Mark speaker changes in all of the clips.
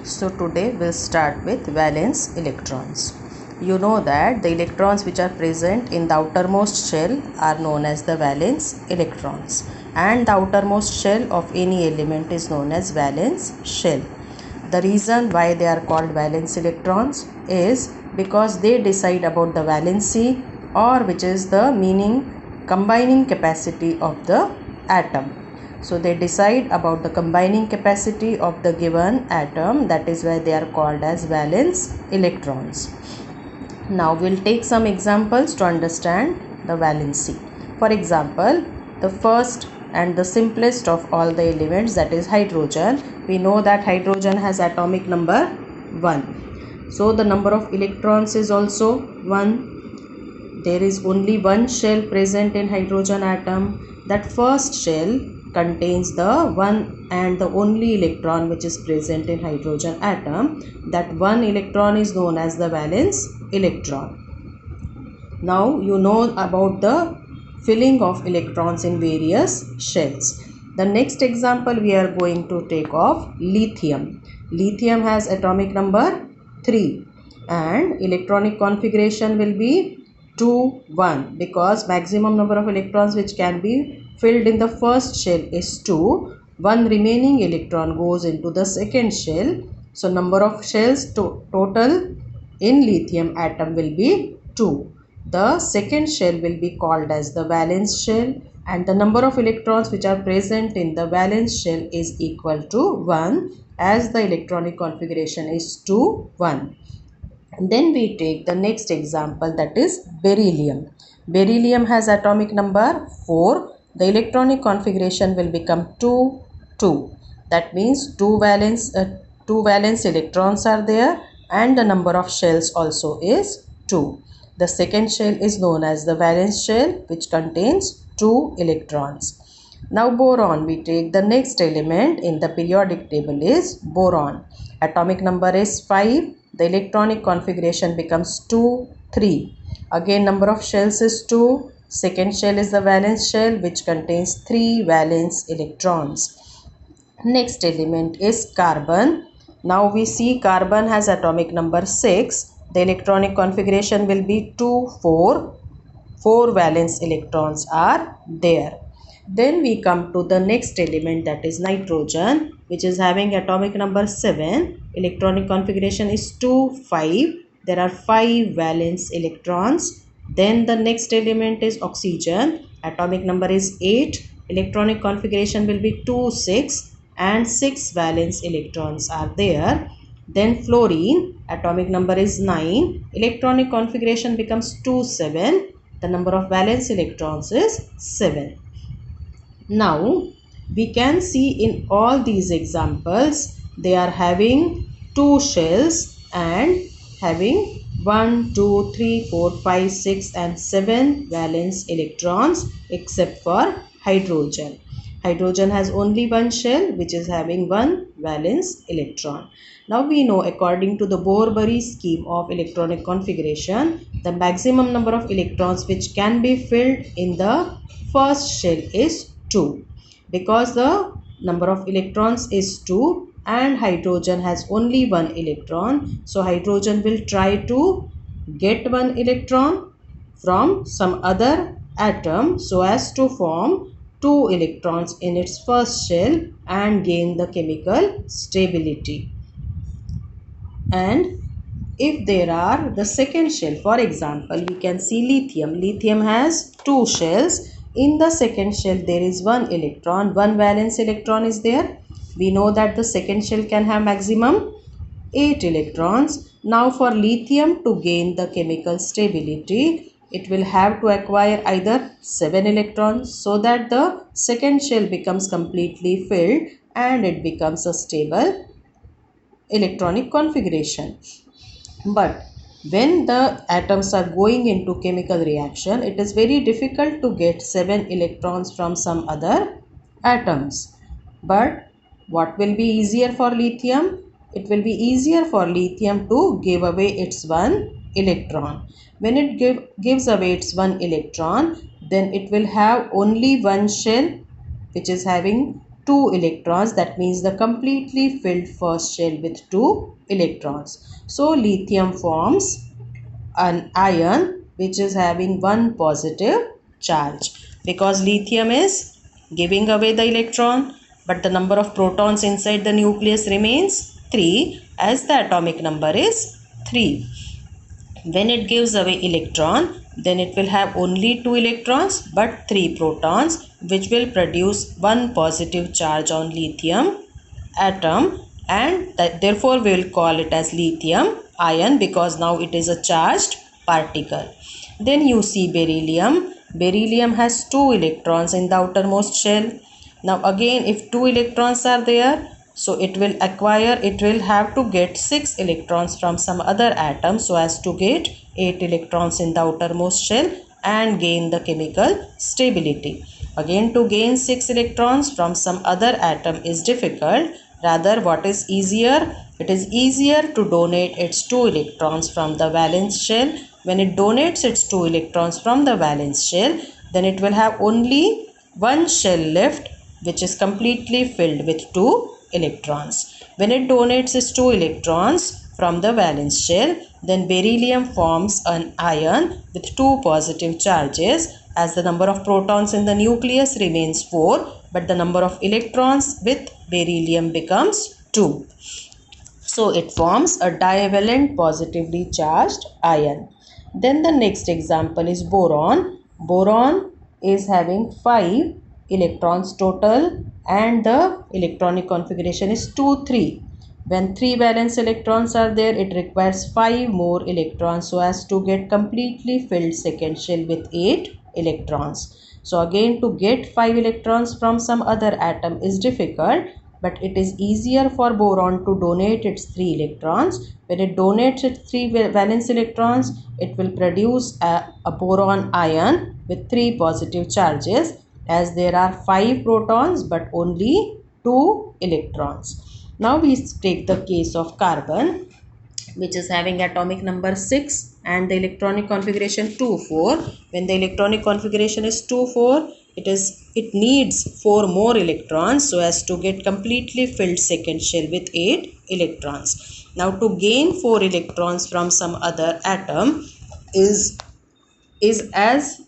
Speaker 1: So today we'll start with valence electrons. You know that the electrons which are present in the outermost shell are known as the valence electrons, and the outermost shell of any element is known as valence shell. The reason why they are called valence electrons is because they decide about the valency, or which is the combining capacity of the atom. So they decide about the combining capacity of the given atom, that is why they are called as valence electrons. Now we'll take some examples to understand the valency. For example, the first and the simplest of all the elements, that is hydrogen. We know that hydrogen has atomic number 1. So the number of electrons is also 1. There is only one shell present in hydrogen atom. That first shell contains the one and the only electron which is present in hydrogen atom. That one electron is known as the valence electron. Now you know about the filling of electrons in various shells. The next example we are going to take of lithium. Lithium has atomic number 3 and electronic configuration will be 2 1, because maximum number of electrons which can be filled in the first shell is 2. One remaining electron goes into the second shell. So number of shells total in lithium atom will be 2. The second shell will be called as the valence shell, and the number of electrons which are present in the valence shell is equal to 1, as the electronic configuration is 2 1. And then we take the next example, that is beryllium. Beryllium has atomic number 4. The electronic configuration will become 2 2. That means two valence electrons are there, and the number of shells also is 2. The second shell is known as the valence shell, which contains 2 electrons. Now boron, we take the next element in the periodic table is boron. Atomic number is 5. The electronic configuration becomes 2 3. Again number of shells is 2. Second shell is the valence shell, which contains 3 valence electrons. Next element is carbon. Now we see carbon has atomic number 6. The electronic configuration will be 2 4. 4 valence electrons are there. Then we come to the next element, that is nitrogen, which is having atomic number 7. Electronic configuration is 2 5. There are 5 valence electrons. Then the next element is oxygen. Atomic number is 8. Electronic configuration will be 2 6, and 6 valence electrons are there. Then fluorine, atomic number is 9. Electronic configuration becomes 2 7. The number of valence electrons is 7. Now we can see in all these examples they are having 2 shells and having 1 2 3 4 5 6 and 7 valence electrons, except for hydrogen. Hydrogen has only one shell which is having one valence electron. Now we know, according to the Bohr-Bury scheme of electronic configuration, the maximum number of electrons which can be filled in the first shell is 2. Because the number of electrons is 2 and hydrogen has only one electron, so hydrogen will try to get one electron from some other atom so as to form 2 electrons in its first shell and gain the chemical stability. And if there are the second shell, for example, we can see lithium. Lithium has 2 shells. In the second shell there is one electron, one valence electron is there. We know that the second shell can have maximum 8 electrons. Now for lithium to gain the chemical stability, it will have to acquire either 7 electrons, so that the second shell becomes completely filled and it becomes a stable electronic configuration. But when the atoms are going into chemical reaction, it is very difficult to get 7 electrons from some other atoms. But what will be easier for lithium? It will be easier for lithium to give away its one electron. When it gives away its one electron, then it will have only one shell which is having 2 electrons. That means the completely filled first shell with 2 electrons. So lithium forms an ion which is having one positive charge, because lithium is giving away the electron, but the number of protons inside the nucleus remains 3, as the atomic number is 3. When it gives away electron, then it will have only 2 electrons but 3 protons, which will produce one positive charge on lithium atom, and therefore we will call it as lithium ion, because now it is a charged particle. Then you see beryllium. Beryllium has 2 electrons in the outermost shell. Now again, if 2 electrons are there, so it will have to get 6 electrons from some other atom so as to get 8 electrons in the outermost shell and gain the chemical stability. Again, to gain 6 electrons from some other atom is difficult. Rather, what is easier? It is easier to donate its 2 electrons from the valence shell. When it donates its 2 electrons from the valence shell, then it will have only one shell left, which is completely filled with 2 electrons. When it donates its 2 electrons from the valence shell, then beryllium forms an ion with 2 positive charges, as the number of protons in the nucleus remains 4, but the number of electrons with beryllium becomes 2. So it forms a divalent positively charged ion. Then the next example is boron. Boron is having 5 electrons total, and the electronic configuration is 2 3. When 3 valence electrons are there, it requires 5 more electrons so as to get completely filled second shell with 8 electrons. So again, to get 5 electrons from some other atom is difficult, but it is easier for boron to donate its 3 electrons. When it donates its 3 valence electrons, it will produce a boron ion with 3 positive charges, as there are 5 protons but only 2 electrons. Now we take the case of carbon, which is having atomic number 6 and the electronic configuration 2 4. When the electronic configuration is 2 4, it needs 4 more electrons so as to get completely filled second shell with 8 electrons. Now to gain 4 electrons from some other atom is as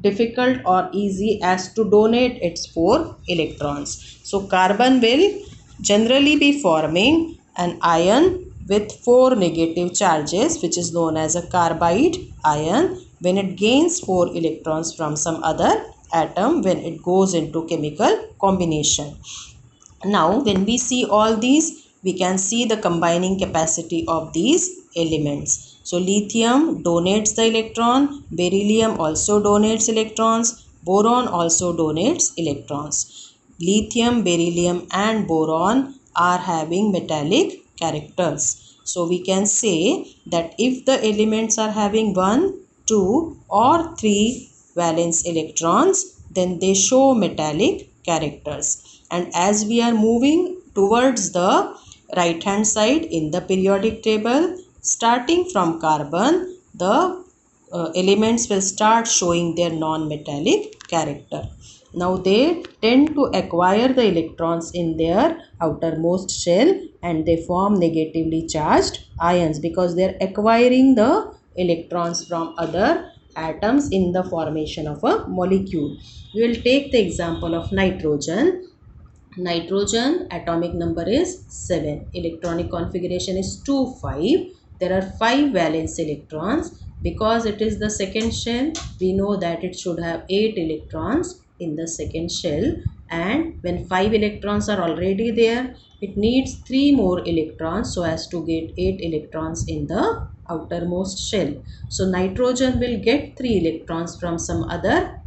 Speaker 1: difficult or easy as to donate its 4 electrons. So carbon will generally be forming an ion with 4 negative charges, which is known as a carbide ion, when it gains 4 electrons from some other atom when it goes into chemical combination. Now when we see all these, we can see the combining capacity of these elements. So lithium donates the electron, beryllium also donates electrons, boron also donates electrons. Lithium, beryllium and boron are having metallic characters. So we can say that if the elements are having 1, 2 or 3 valence electrons, then they show metallic characters. And as we are moving towards the right hand side in the periodic table, starting from carbon, the elements will start showing their non-metallic character. Now they tend to acquire the electrons in their outermost shell and they form negatively charged ions, because they are acquiring the electrons from other atoms in the formation of a molecule. We will take the example of nitrogen. Nitrogen atomic number is 7. Electronic configuration is 2 5. There are 5 valence electrons. Because it is the second shell, we know that it should have 8 electrons in the second shell, and when 5 electrons are already there, it needs 3 more electrons so as to get 8 electrons in the outermost shell. So nitrogen will get 3 electrons from some other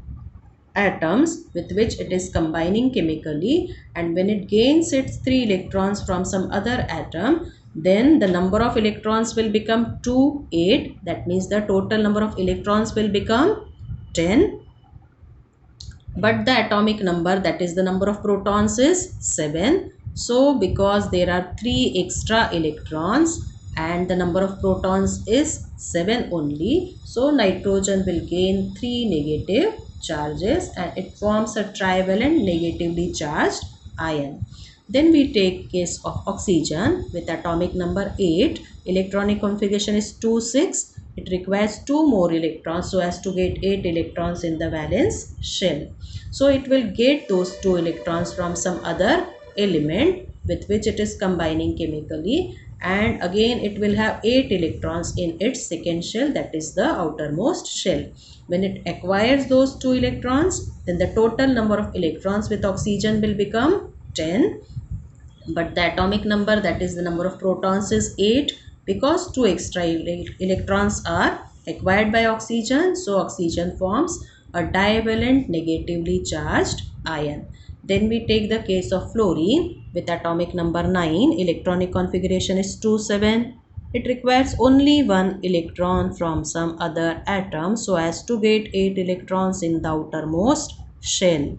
Speaker 1: atoms with which it is combining chemically, and when it gains its 3 electrons from some other atom, then the number of electrons will become 2 8. That means the total number of electrons will become 10, but the atomic number, that is the number of protons, is 7. So because there are 3 extra electrons and the number of protons is 7 only, so nitrogen will gain 3 negative charges and it forms a trivalent negatively charged ion. Then we take case of oxygen with atomic number 8. Electronic configuration is 2 6. It requires 2 more electrons so as to get 8 electrons in the valence shell. So it will get those 2 electrons from some other element with which it is combining chemically, and again it will have 8 electrons in its second shell, that is the outermost shell. When it acquires those 2 electrons, then the total number of electrons with oxygen will become 10, but the atomic number, that is the number of protons, is 8 because 2 extra electrons are acquired by oxygen. So oxygen forms a divalent negatively charged ion. Then we take the case of fluorine with atomic number 9. Electronic configuration is 2 7. It requires only 1 electron from some other atom so as to get 8 electrons in the outermost shell.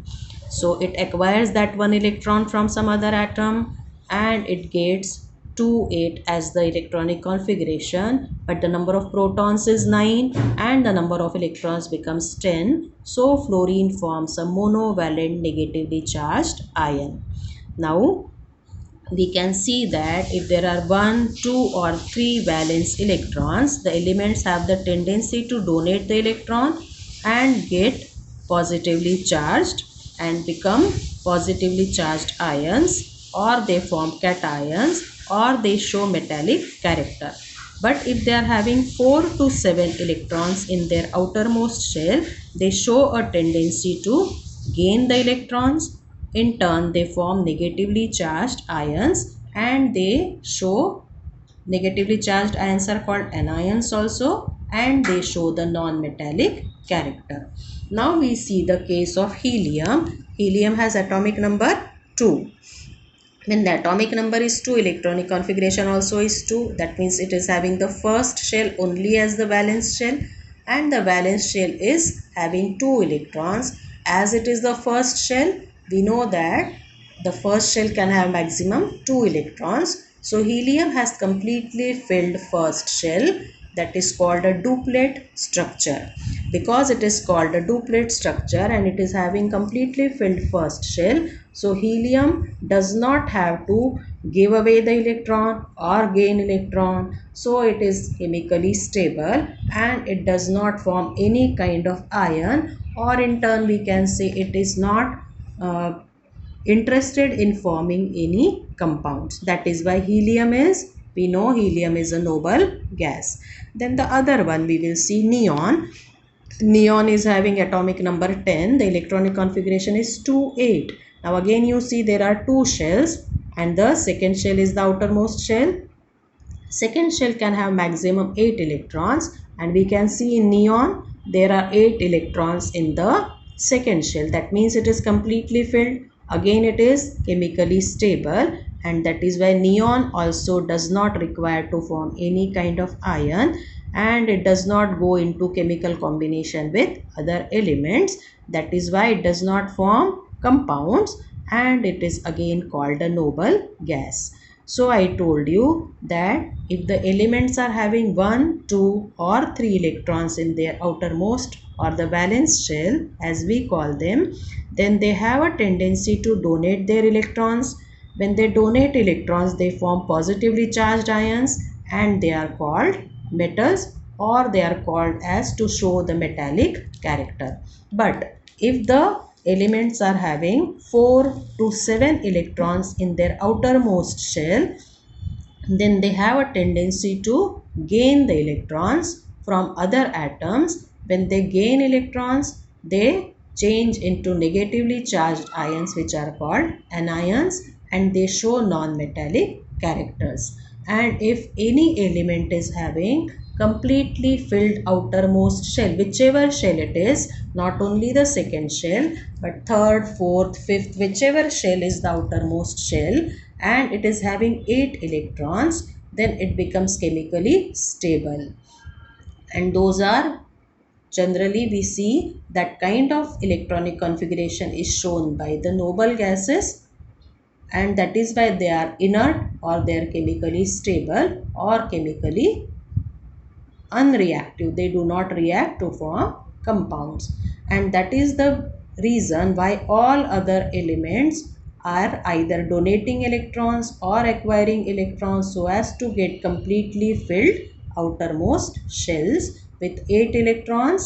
Speaker 1: So it acquires that 1 electron from some other atom and it gets 2 8 as the electronic configuration, but the number of protons is 9 and the number of electrons becomes 10. So fluorine forms a monovalent negatively charged ion. Now we can see that if there are 1, 2 or 3 valence electrons, the elements have the tendency to donate the electron and get positively charged and become positively charged ions, or they form cations, or they show metallic character. But if they are having 4 to 7 electrons in their outermost shell, they show a tendency to gain the electrons. In turn, they form negatively charged ions and they show negatively charged ions are called anions also, and they show the non-metallic character. Now we see the case of helium. Helium has atomic number 2. When the atomic number is 2, electronic configuration also is 2. That means it is having the first shell only as the valence shell, and the valence shell is having 2 electrons. As it is the first shell, we know that the first shell can have maximum 2 electrons. So helium has completely filled first shell, that is called a duplet structure. Because it is called a duplet structure and it is having completely filled first shell, so helium does not have to give away the electron or gain electron. So it is chemically stable and it does not form any kind of ion, or in turn we can say it is not interested in forming any compounds. That is why helium is, we know helium is a noble gas. Then the other one we will see neon. Neon is having atomic number 10. The electronic configuration is 2 8. Now again you see there are 2 shells and the second shell is the outermost shell. Second shell can have maximum 8 electrons, and we can see in neon there are 8 electrons in the second shell. That means it is completely filled. Again it is chemically stable, and that is why neon also does not require to form any kind of ion, and it does not go into chemical combination with other elements. That is why it does not form compounds, and it is again called a noble gas. So I told you that if the elements are having 1, 2 or 3 electrons in their outermost or the valence shell as we call them, then they have a tendency to donate their electrons. When they donate electrons, they form positively charged ions and they are called metals, or they are called as to show the metallic character. But if the elements are having 4 to 7 electrons in their outermost shell, then they have a tendency to gain the electrons from other atoms. When they gain electrons, they change into negatively charged ions which are called anions, and they show non-metallic characters. And if any element is having completely filled outermost shell, whichever shell it is, not only the second shell but third, fourth, fifth, whichever shell is the outermost shell, and it is having 8 electrons, then it becomes chemically stable. And those are generally, we see that kind of electronic configuration is shown by the noble gases, and that is why they are inert, or they are chemically stable or chemically unreactive. They do not react to form compounds, and that is the reason why all other elements are either donating electrons or acquiring electrons so as to get completely filled outermost shells with 8 electrons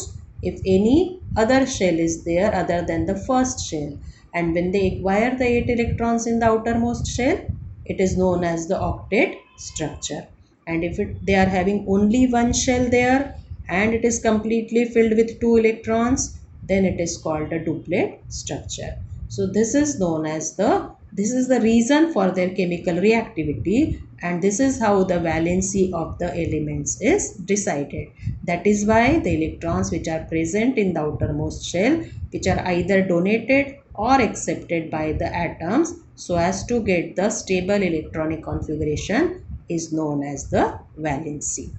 Speaker 1: if any other shell is there other than the first shell. And when they acquire the 8 electrons in the outermost shell, it is known as the octet structure. And if they are having only one shell there and it is completely filled with 2 electrons, then it is called a duplet structure. So this is known as this is the reason for their chemical reactivity, and this is how the valency of the elements is decided. That is why the electrons which are present in the outermost shell, which are either donated or accepted by the atoms so as to get the stable electronic configuration, is known as the valency.